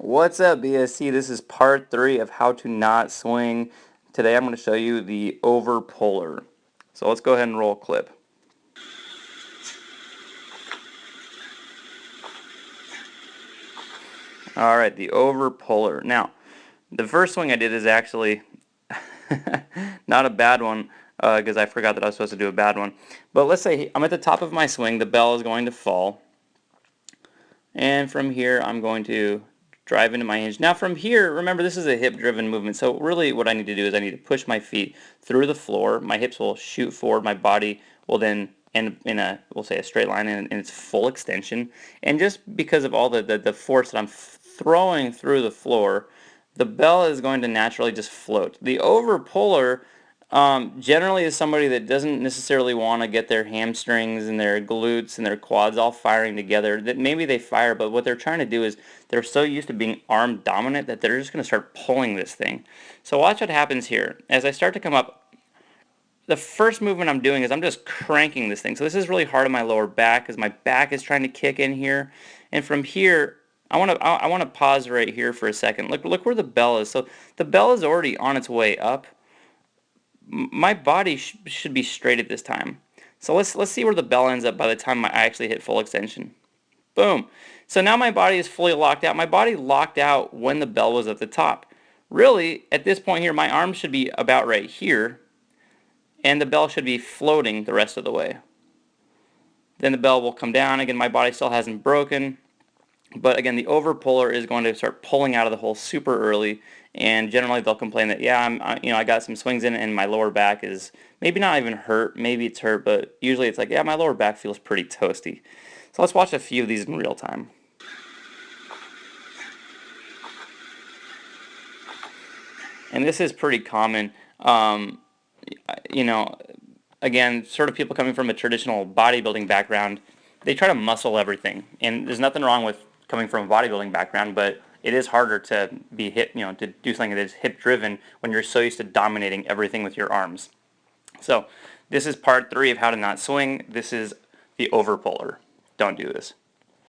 What's up, BSC? This is part 3 of how to not swing. Today I'm going to show you the over puller. So let's go ahead and roll a clip. Alright, the over puller. Now, the first swing I did is actually not a bad one because I forgot that I was supposed to do a bad one. But let's say I'm at the top of my swing, the bell is going to fall. And from here I'm going to drive into my hinge. Now from here, remember this is a hip driven movement, so really what I need to do is I need to push my feet through the floor, my hips will shoot forward, my body will then end in a, we'll say a straight line in its full extension, and just because of all the force that I'm throwing through the floor, the bell is going to naturally just float. The over puller generally is somebody that doesn't necessarily want to get their hamstrings and their glutes and their quads all firing together. That maybe they fire, but what they're trying to do is they're so used to being arm dominant that they're just going to start pulling this thing. So watch what happens here. As I start to come up, the first movement I'm doing is I'm just cranking this thing. So this is really hard on my lower back because my back is trying to kick in here. And from here, I want to pause right here for a second. Look where the bell is. So the bell is already on its way up. My body should be straight at this time. So let's see where the bell ends up by the time I actually hit full extension. Boom. So now my body is fully locked out. My body locked out when the bell was at the top. Really, at this point here, my arms should be about right here, and the bell should be floating the rest of the way. Then the bell will come down. Again, my body still hasn't broken. But again, the over puller is going to start pulling out of the hole super early, and generally they'll complain that I got some swings in and my lower back is maybe not even hurt, maybe it's hurt, but usually it's like, yeah, my lower back feels pretty toasty. So let's watch a few of these in real time. And this is pretty common. You know, again, sort of people coming from a traditional bodybuilding background, they try to muscle everything, and there's nothing wrong with coming from a bodybuilding background, but it is harder to be to do something that is hip driven when you're so used to dominating everything with your arms. So this is part 3 of how to not swing. This is the over puller. Don't do this.